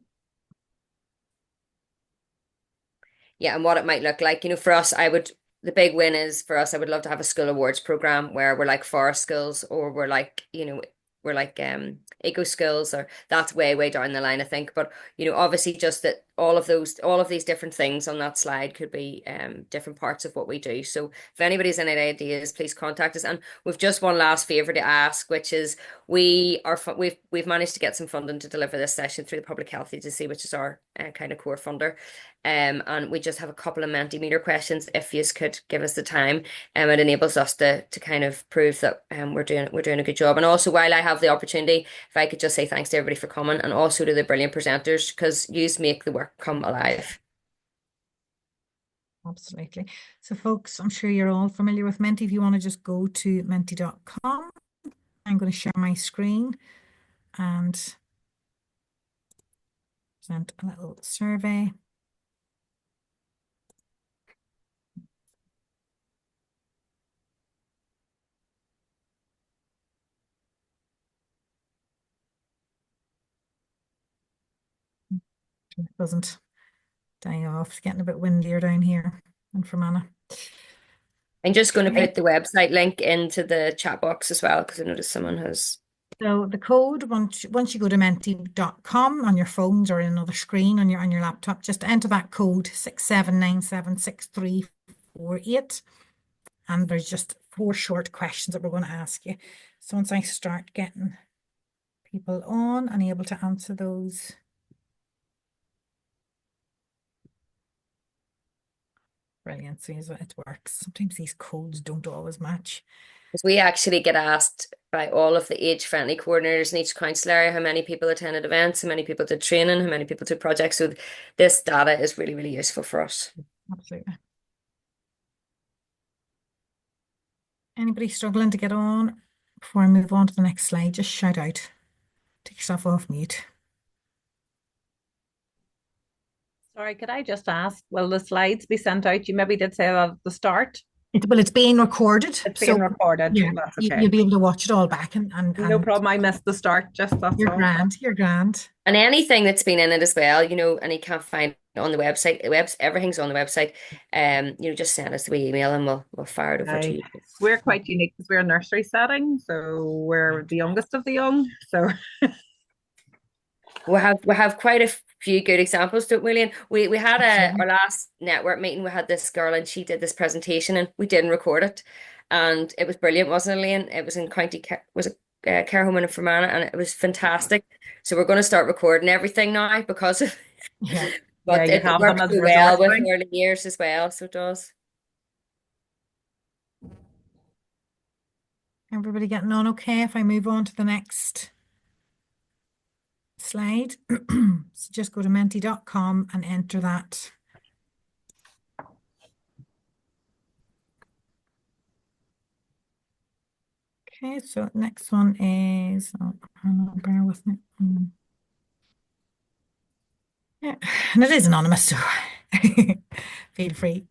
Yeah, and what it might look like, for us, the big win is for us, I would love to have a school awards program where we're like forest schools, or we're like, we're like eco skills, or that's way down the line, I think. But obviously just that all of these different things on that slide could be different parts of what we do. So if anybody's any ideas, please contact us. And we've just one last favor to ask, which is we've managed to get some funding to deliver this session through the Public Health Agency, which is our kind of core funder. And we just have a couple of Mentimeter questions if you could give us the time. It enables us to kind of prove that we're doing a good job. And also, while I have the opportunity, if I could just say thanks to everybody for coming, and also to the brilliant presenters, because yous make the work come alive. Absolutely. So folks, I'm sure you're all familiar with Menti. If you want to just go to menti.com, I'm going to share my screen and present a little survey. It doesn't die off. It's getting a bit windier down here in Fermanagh. I'm just going to put the website link into the chat box as well, because I noticed someone has. So the code, once you go to menti.com on your phones or in another screen on your laptop, just enter that code 67976348. And there's just 4 short questions that we're going to ask you. So once I start getting people on and able to answer those. Brilliant. See, it works. Sometimes these codes don't always match. Because we actually get asked by all of the age-friendly coordinators in each council area how many people attended events, how many people did training, how many people did projects. So this data is really useful for us. Absolutely. Anybody struggling to get on? Before I move on to the next slide, just shout out. Take yourself off mute. Sorry, could I just ask, will the slides be sent out? You maybe did say that at the start. It's being recorded. It's being recorded. Yeah, that's okay. You'll be able to watch it all back. And no problem. I missed the start. Just that's you're all. grand. You're grand. And anything that's been in it as well, and you can't find it on the website. Everything's on the website. Just send us the email and we'll fire it over to you. We're quite unique because we're a nursery setting, so we're the youngest of the young. So we have quite a few good examples, don't we, William? We had our last network meeting. We had this girl and she did this presentation and we didn't record it, and it was brilliant, wasn't it, Elaine? It was in care home in Fermanagh, and it was fantastic. So we're going to start recording everything now because of Yeah. But you it have them works as so resource well with bank. early years as well, so it does. Everybody getting on okay if I move on to the next slide? So just go to menti.com and enter that. Okay, so next one is, bear with me. Yeah, and it is anonymous, so feel free.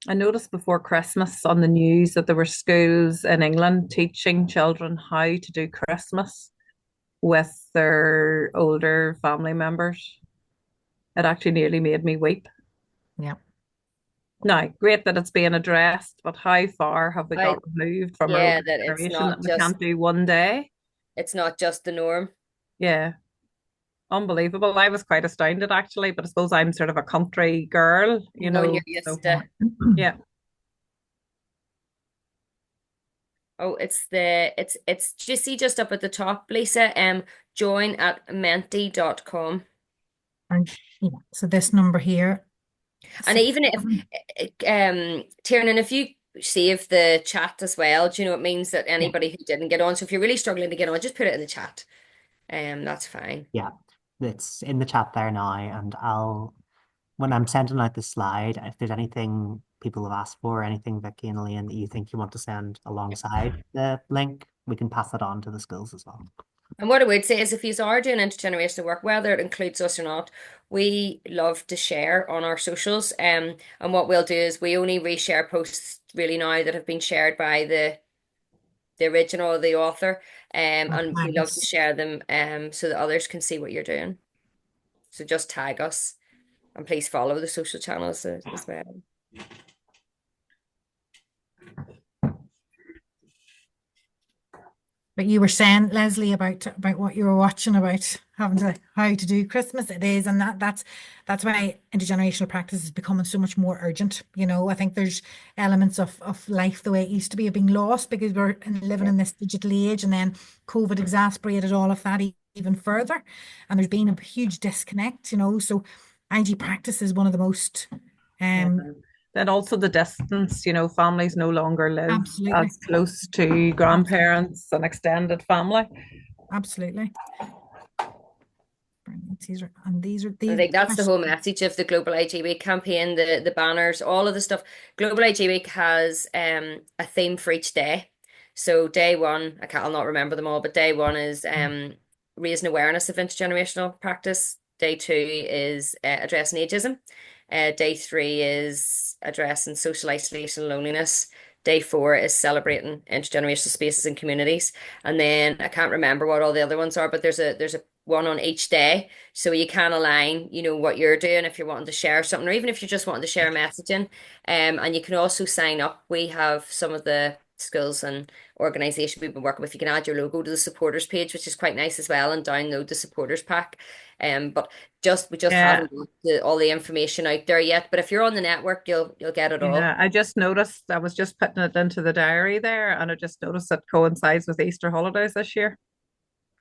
I noticed before Christmas on the news that there were schools in England teaching children how to do Christmas with their older family members. It actually nearly made me weep. Yeah. Now, great that it's being addressed, but how far have we I got removed from our Yeah, older that it's generation that not we just can't do one day? the norm. Yeah, unbelievable. I was quite astounded actually, but I suppose I'm sort of a country girl, You know, and you're so used to. yeah. Oh, do you see just up at the top, Lisa? Join at menti.com. And yeah, so this number here. And even if Tiernan, if you save the chat as well, do you know it means that anybody who didn't get on. So if you're really struggling to get on, just put it in the chat. That's fine. Yeah, it's in the chat there now, and when I'm sending out the slide, if there's anything people have asked for, anything Vicky and Elaine that you think you want to send alongside the link, we can pass that on to the schools as well. And what I would say is if you are doing intergenerational work, whether it includes us or not, we love to share on our socials. And what we'll do is we only reshare posts really now that have been shared by the original, the author. And we love to share them so that others can see what you're doing. So just tag us and please follow the social channels as well. But you were saying, Leslie, about what you were watching about having to how to do Christmas. It is, and that's why intergenerational practice is becoming so much more urgent. I think there's elements of life the way it used to be are being lost because we're living in this digital age, and then COVID exacerbated all of that even further. And there's been a huge disconnect, So IG practice is one of the most Then also the distance, families no longer live absolutely as close to grandparents and extended family. Absolutely. These are I think that's the whole message of the Global IG Week campaign, the banners, all of the stuff. Global IG Week has a theme for each day. So day one, I'll not remember them all, but day one is raising awareness of intergenerational practice. Day two is addressing ageism. Day three is addressing social isolation and loneliness. Day four is celebrating intergenerational spaces and communities. And then I can't remember what all the other ones are, but there's a one on each day. So you can align, what you're doing if you're wanting to share something, or even if you're just wanting to share messaging. And you can also sign up. We have some of the schools and organizations we've been working with. You can add your logo to the supporters page, which is quite nice as well, and download the supporters pack. But we just haven't got all the information out there yet. But if you're on the network, you'll get it all. Yeah, I just noticed, I was just putting it into the diary there, and I just noticed it coincides with Easter holidays this year.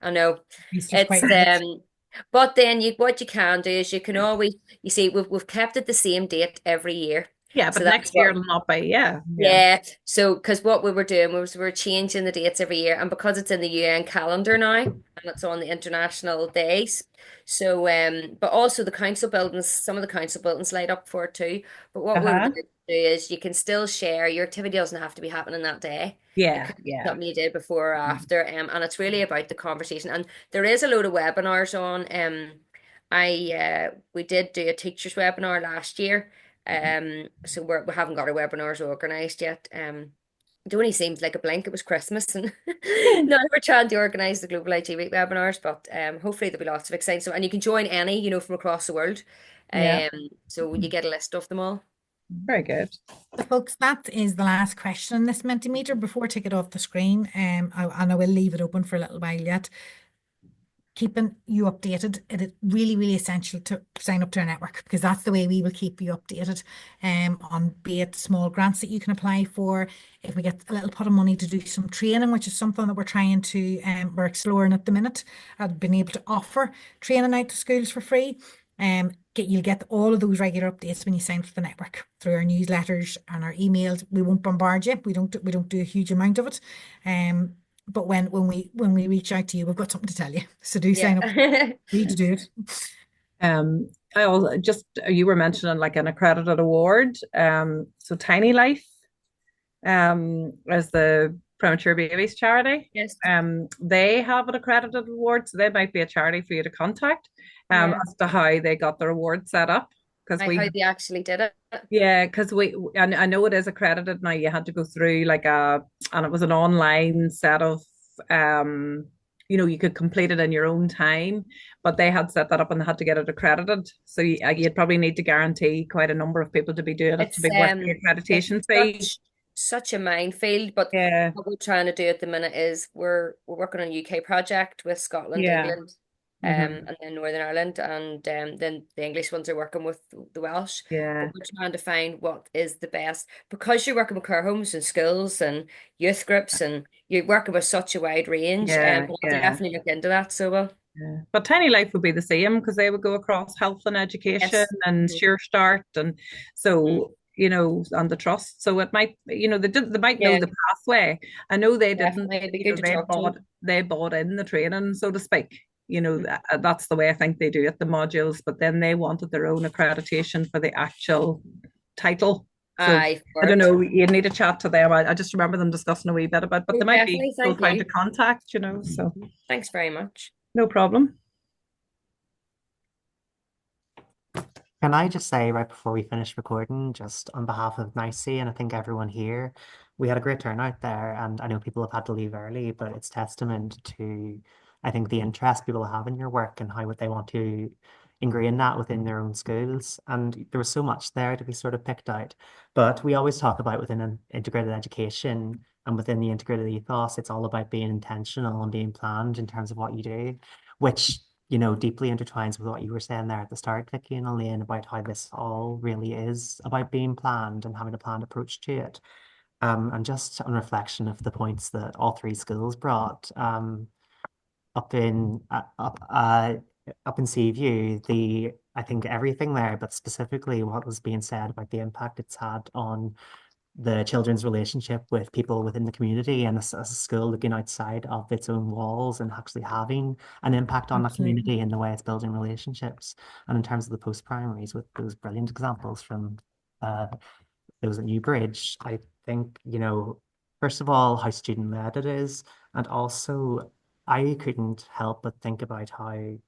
I know. Easter's quite But then what you can do is you can always, you see, we've kept it the same date every year. Yeah, but next year it'll not be, yeah. Yeah. So, because what we were doing was we were changing the dates every year, and because it's in the UN calendar now, and it's on the international days. So, but also the council buildings, some of the council buildings light up for it too. But what we were going to do is you can still share, your activity doesn't have to be happening that day. Yeah, It could be something you did before or after. And it's really about the conversation. And there is a load of webinars on. We did do a teachers webinar last year. So we haven't got our webinars organized yet. It only seems like a blink. It was Christmas, and now we're trying to organize the Global IG Week webinars. But hopefully there'll be lots of exciting stuff, and you can join any, from across the world. So you get a list of them all. Very good. So folks, that is the last question in this Mentimeter. Before I take it off the screen, and I will leave it open for a little while yet. keeping you updated. It is really, really essential to sign up to our network, because that's the way we will keep you updated on, be it small grants that you can apply for. If we get a little pot of money to do some training, which is something that we're trying to, we're exploring at the minute, I've been able to offer training out to schools for free. You'll get all of those regular updates when you sign up for the network through our newsletters and our emails. We won't bombard you. We don't do a huge amount of it. But when we reach out to you, we've got something to tell you. So do sign up. Need to do it. I also you were mentioning like an accredited award. So Tiny Life, as the premature babies charity. Yes. They have an accredited award, so they might be a charity for you to contact. As to how they got their award set up, because How they actually did it. Yeah, because I know it is accredited now. You had to go through and it was an online set of, you could complete it in your own time, but they had set that up and they had to get it accredited. So you'd probably need to guarantee quite a number of people to be doing it to be worth the accreditation fee. Such a minefield, but what we're trying to do at the minute is we're working on a UK project with Scotland, England, and then Northern Ireland, and then the English ones are working with the Welsh. Yeah. But we're trying to find what is the best, because you're working with care homes and schools and youth groups, and you're working with such a wide range. We'll definitely look into that. So well. Yeah. But Tiny Life would be the same, because they would go across health and education and Sure Start, and so on the trust. So it might, they might know the pathway. I know they didn't. They bought in the training, so to speak. That's the way I think they do it, the modules. But then they wanted their own accreditation for the actual title. So I don't know. You need to chat to them. I just remember them discussing a wee bit about, but they might be still trying to contact. So thanks very much. No problem. Can I just say right before we finish recording, just on behalf of NICIE and I think everyone here, we had a great turnout there, and I know people have had to leave early, but it's testament to, I think, the interest people have in your work and how they want to ingrain that within their own schools. And there was so much there to be sort of picked out. But we always talk about within an integrated education and within the integrated ethos, it's all about being intentional and being planned in terms of what you do, which deeply intertwines with what you were saying there at the start, Vicky and Elaine, about how this all really is about being planned and having a planned approach to it. And just on reflection of the points that all three schools brought, up in Seaview, I think everything there, but specifically what was being said about the impact it's had on the children's relationship with people within the community, and as a school looking outside of its own walls and actually having an impact on the community in the way it's building relationships. And in terms of the post-primaries, with those brilliant examples from those at Newbridge, I think, first of all, how student-led it is, and also I couldn't help but think about how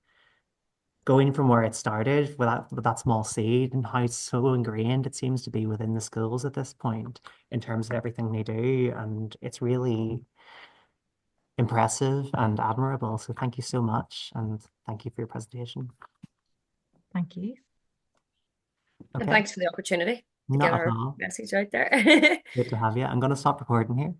going from where it started with that small seed, and how so ingrained it seems to be within the schools at this point in terms of everything they do. And it's really impressive and admirable. So thank you so much. And thank you for your presentation. Thank you. Okay. And thanks for the opportunity to get our message out there. Good to have you. I'm going to stop recording here.